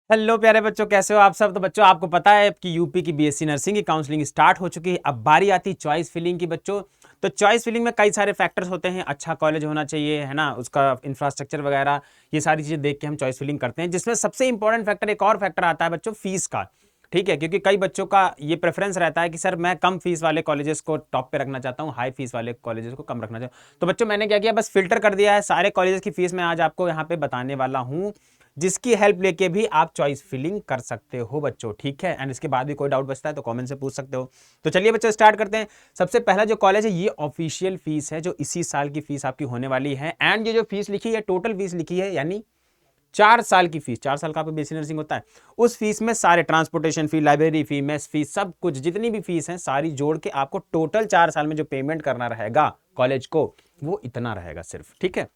Hello प्यारे बच्चों, कैसे हो आप सब। तो बच्चों आपको पता है कि यूपी की बीएससी नर्सिंग की काउंसलिंग स्टार्ट हो चुकी है। अब बारी आती है चॉइस फिलिंग की बच्चों। तो चॉइस फिलिंग में कई सारे फैक्टर्स होते हैं। अच्छा कॉलेज होना चाहिए, है ना, उसका इंफ्रास्ट्रक्चर वगैरह, ये सारी चीजें देख के हम चॉइस फिलिंग करते हैं। जिसमें सबसे इंपॉर्टेंट फैक्टर, एक और फैक्टर आता है बच्चों, फीस का। ठीक है, क्योंकि कई बच्चों का ये प्रेफरेंस रहता है कि सर मैं कम फीस वाले कॉलेजेस को टॉप पे रखना चाहता हूँ, हाई फीस वाले कॉलेजेस को कम रखना चाहता हूँ। तो बच्चों मैंने क्या किया, बस फिल्टर कर दिया है सारे कॉलेजेस की फीस। मैं आज आपको यहाँ पे बताने वाला हूँ, जिसकी हेल्प लेके भी आप चॉइस फिलिंग कर सकते हो बच्चों। ठीक है, एंड इसके बाद भी कोई डाउट बचता है तो कमेंट से पूछ सकते हो। तो चलिए बच्चों स्टार्ट करते हैं। सबसे पहला जो कॉलेज है, ये ऑफिशियल फीस है, जो इसी साल की फीस आपकी होने वाली है। एंड ये जो फीस लिखी है, टोटल फीस लिखी है, यानी 4 साल की फीस, 4 साल का बीएससी नर्सिंग होता है। उस फीस में सारे ट्रांसपोर्टेशन फी, लाइब्रेरी फी, मेस फीस, सब कुछ जितनी भी फीस है सारी जोड़ के आपको टोटल 4 साल में जो पेमेंट करना रहेगा कॉलेज को, वो इतना रहेगा सिर्फ। ठीक है,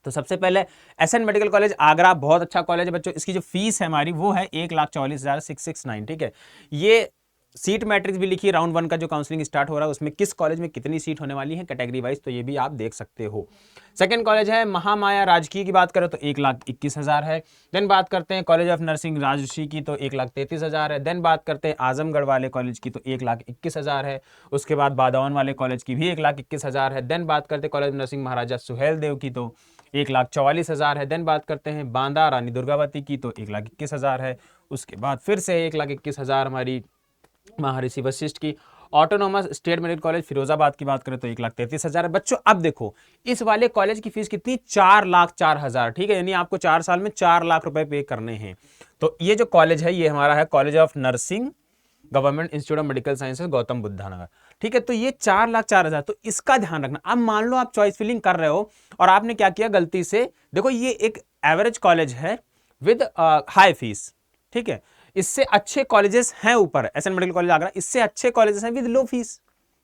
तो सबसे पहले एसएन मेडिकल कॉलेज आगरा, बहुत अच्छा कॉलेज है बच्चों। इसकी जो फीस है हमारी वो है 1,44,669। ठीक है, ये सीट मैट्रिक्स भी लिखी है, राउंड 1 का जो काउंसलिंग स्टार्ट हो रहा है उसमें किस कॉलेज में कितनी सीट होने वाली है कैटेगरी वाइज, तो ये भी आप देख सकते हो। सेकंड कॉलेज है महामाया राजकीय की बात करें तो 1,21,000 है। देन बात करते हैं कॉलेज ऑफ नर्सिंग राजर्षि की तो 1,33,000 है। देन बात करते हैं आजमगढ़ वाले कॉलेज की तो 1,21,000 है। उसके बाद बादौन वाले कॉलेज की भी 1,21,000 है। देन बात करते हैं कॉलेज ऑफ नर्सिंग महाराजा सुहेल देव की तो 1,44,000 है। देन बात करते हैं बांदा रानी दुर्गावती की तो 1,21,000 है। उसके बाद फिर से 1,21,000 हमारी महर्षि वशिष्ठ की। Autonomous state medical college Firozabad की बात करें तो 1,33,000 है। बच्चों अब देखो, इस वाले कॉलेज की फीस कितनी, 4,04,000। ठीक है, यानी आपको 4 साल में 4 लाख रुपए पे करने हैं। तो ये जो कॉलेज है, ये हमारा है college of nursing government institute of medical sciences Gautam Buddha Nagar. ठीक है, तो ये 4,04,000, तो इसका ध्यान रखना। अब मान लो आप चॉइस फिलिंग कर रहे हो और आपने क्या किया गलती से, देखो ये एक एवरेज कॉलेज है विद हाई फीस। ठीक है, इससे अच्छे कॉलेजेस हैं ऊपर, एसएन मेडिकल कॉलेज आगरा, इससे अच्छे कॉलेजेस हैं विद लो फीस।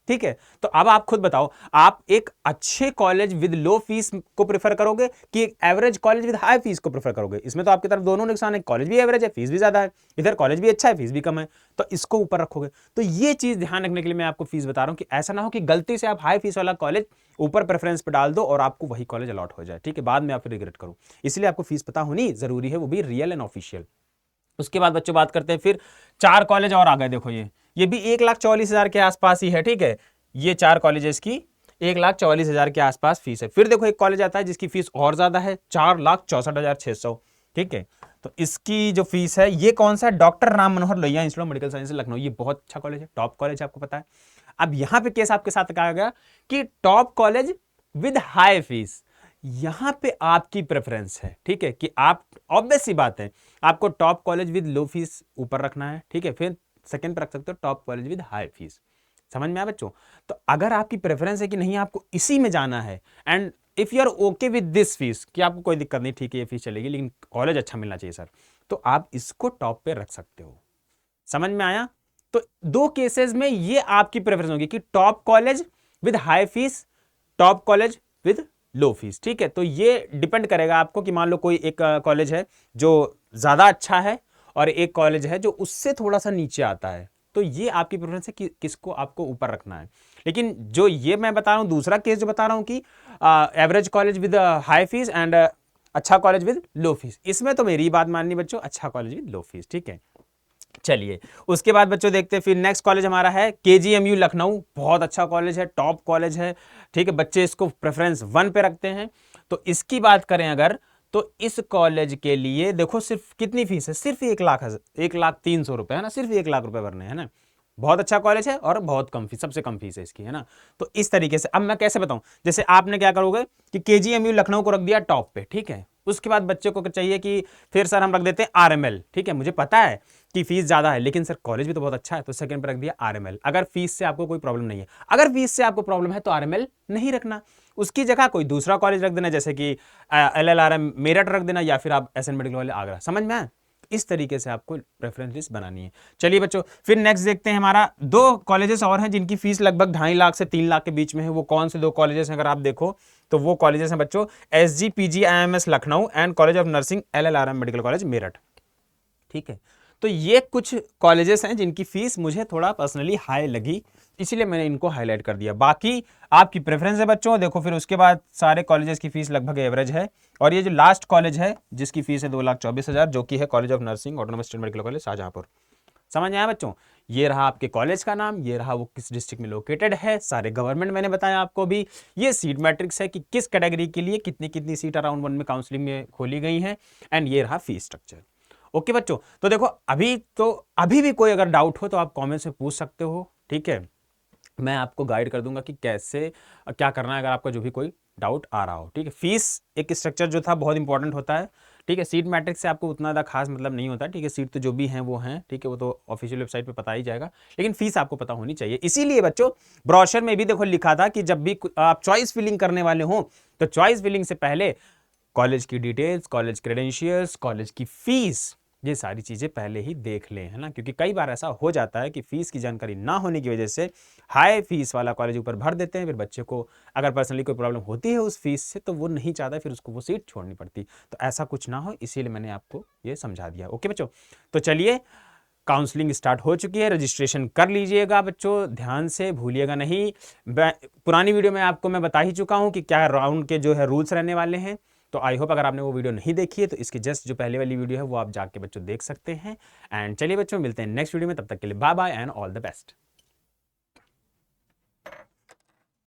ठीक है, तो अब आप खुद बताओ, आप एक अच्छे कॉलेज विद लो फीस को प्रेफर करोगे कि एक average college with high fees को प्रेफर करोगे। इसमें तो आपकी तरफ दोनों नुकसान है, कॉलेज भी एवरेज है, फीस भी ज्यादा है, इधर कॉलेज भी अच्छा है, फीस भी कम है, तो इसको ऊपर रखोगे। तो ये चीज ध्यान रखने के लिए मैं आपको फीस बता रहा हूं कि ऐसा ना हो कि गलती से आप हाई फीस वाला कॉलेज ऊपर प्रेफरेंस पे डाल दो और आपको वही कॉलेज अलॉट हो जाए। ठीक है, बाद में आप रिग्रेट करो। इसलिए आपको फीस पता होनी जरूरी है, वो भी रियल एंड ऑफिशियल। उसके बाद बच्चों बात करते हैं फिर 4 कॉलेज और आ गए। देखो ये भी 1,44,000 के आसपास ही है। ठीक है, ये 4 कॉलेजेस की 1,44,000 के आसपास फीस है। फिर देखो एक कॉलेज आता है जिसकी फीस और ज्यादा है, 4,64,600। ठीक है, तो इसकी जो फीस है, ये कौन सा है, doctor Ram Manohar Lohia institute of medical science Lucknow. ये बहुत अच्छा कॉलेज है, टॉप कॉलेज है, आपको पता है। अब यहां पे केस आपके साथ कहा गया कि top college with high fees, यहां पे आपकी प्रेफरेंस है। ठीक है, कि आप, ऑब्वियस सी बात है, आपको top college with low fees ऊपर रखना है। ठीक है, फिर सेकंड पे रख सकते हो top college with high fees. समझ में आया बच्चों। तो अगर आपकी प्रेफरेंस है कि नहीं आपको इसी में जाना है, and if you are okay with this fees, कि आपको कोई दिक्कत नहीं, ठीक है ये फीस चलेगी लेकिन कॉलेज अच्छा मिलना चाहिए सर, तो आप इसको टॉप पे रख सकते हो। समझ में आया। तो दो केसेस में ये आपकी प्रेफरेंस होगी कि top college with high fees, top college with low fees. ठीक है, तो ये डिपेंड करेगा आपको कि मान लो कोई एक कॉलेज है जो ज्यादा अच्छा है और एक कॉलेज है जो उससे थोड़ा सा नीचे आता है, तो ये आपकी प्रेफरेंस है कि किसको आपको ऊपर रखना है। लेकिन जो ये मैं बता रहा हूं, दूसरा केस जो बता रहा हूं कि average college with high fees and अच्छा कॉलेज विद लो फीस, इसमें तो मेरी बात माननी बच्चों, अच्छा कॉलेज विद लो फीस। ठीक है, चलिए उसके बाद बच्चों देखते हैं फिर नेक्स्ट कॉलेज हमारा है केजीएमयू लखनऊ। बहुत अच्छा कॉलेज है, टॉप कॉलेज है। ठीक है, बच्चे इसको प्रेफरेंस 1 पे रखते हैं। तो इसकी बात करें अगर, तो इस कॉलेज के लिए देखो सिर्फ कितनी फीस है, सिर्फ 1,03,000 रुपए है ना, सिर्फ 1 लाख रुपए भरने हैं ना। बहुत अच्छा कॉलेज है और बहुत कम फीस, सबसे कम फीस है इसकी, है ना। तो इस तरीके से अब मैं कैसे बताऊं, जैसे आपने क्या करोगे कि केजीएमयू लखनऊ को रख दिया टॉप पे। ठीक है, उसके बाद बच्चे को चाहिए कि फिर सर हम रख देते हैं आरएमएल। ठीक है, मुझे पता है कि फीस ज्यादा है लेकिन सर कॉलेज भी तो बहुत अच्छा है, तो सेकंड पे रख दिया आरएमएल। अगर फीस से आपको कोई प्रॉब्लम नहीं है, अगर फीस से आपको प्रॉब्लम है तो आरएमएल नहीं रखना, उसकी जगह कोई दूसरा कॉलेज रख देना, जैसे कि एलएलआरएम मेरठ रख देना, या फिर आप एसएन मेडिकल कॉलेज आगरा। समझ में आया। इस तरीके से आपको प्रेफरेंस लिस्ट बनानी है। चलिए बच्चों फिर नेक्स्ट देखते हैं, हमारा 2 कॉलेजेस और हैं जिनकी फीस लगभग 2.5 लाख से 3 लाख के बीच में है। वो कौन से 2 कॉलेजेस हैं अगर आप देखो तो वो कॉलेजेस हैं बच्चों, SGPGIMS Lucknow and college of nursing LLRM medical college Meerut. ठीक है, तो ये कुछ कॉलेजेस हैं जिनकी फीस मुझे थोड़ा पर्सनली हाई लगी, इसीलिए मैंने इनको हाईलाइट कर दिया। बाकी आपकी प्रेफरेंस है बच्चों। देखो फिर उसके बाद सारे कॉलेजेस की फीस लगभग एवरेज है, और ये जो लास्ट कॉलेज है जिसकी फीस है 2,24,000, जो कि है college of nursing autonomous state medical college Shahjahanpur. समझ में आया बच्चों? ये रहा आपके कॉलेज का नाम, ये रहा वो किस डिस्ट्रिक्ट में लोकेटेड है, सारे गवर्नमेंट मैंने बताया आपको भी। ये सीट मैट्रिक्स है कि किस कैटेगरी के लिए कितनी कितनी सीट अराउंड 1 में काउंसलिंग में खोली गई हैं, एंड ये रहा फीस स्ट्रक्चर। ओके बच्चों, तो देखो अभी भी कोई अगर डाउट हो तो आप कॉमेंट्स में पूछ सकते हो, ठीक है। मैं आपको गाइड कर दूंगा कि कैसे क्या करना है अगर आपका जो भी कोई डाउट आ रहा हो, ठीक है। फीस एक स्ट्रक्चर जो था बहुत इंपॉर्टेंट होता है, ठीक है। सीट मैट्रिक्स से आपको उतना ज़्यादा खास मतलब नहीं होता, ठीक है। सीट तो जो भी हैं वो हैं, ठीक है, वो तो ऑफिशियल वेबसाइट पे पता ही जाएगा, लेकिन फीस आपको पता होनी चाहिए। इसीलिए बच्चों ब्रोशर में भी देखो लिखा था कि जब भी आप चॉइस फिलिंग करने वाले हो तो चॉइस फिलिंग से पहले कॉलेज की डिटेल्स, कॉलेज क्रेडेंशियल्स, कॉलेज की फीस, ये सारी चीज़ें पहले ही देख लें, है ना। क्योंकि कई बार ऐसा हो जाता है कि फीस की जानकारी ना होने की वजह से हाई फीस वाला कॉलेज ऊपर भर देते हैं, फिर बच्चे को अगर पर्सनली कोई प्रॉब्लम होती है उस फीस से तो वो नहीं चाहता, फिर उसको वो सीट छोड़नी पड़ती। तो ऐसा कुछ ना हो, इसीलिए मैंने आपको ये समझा दिया। ओके बच्चों, तो चलिए काउंसलिंग स्टार्ट हो चुकी है, रजिस्ट्रेशन कर लीजिएगा बच्चों, ध्यान से भूलिएगा नहीं। पुरानी वीडियो में आपको मैं बता ही चुका हूं कि क्या राउंड के जो है रूल्स रहने वाले हैं। तो आई होप अगर आपने वो वीडियो नहीं देखी है तो इसकी जस्ट जो पहले वाली वीडियो है वो आप जाके बच्चों देख सकते हैं। एंड चलिए बच्चों मिलते हैं नेक्स्ट वीडियो में, तब तक के लिए bye bye and all the best.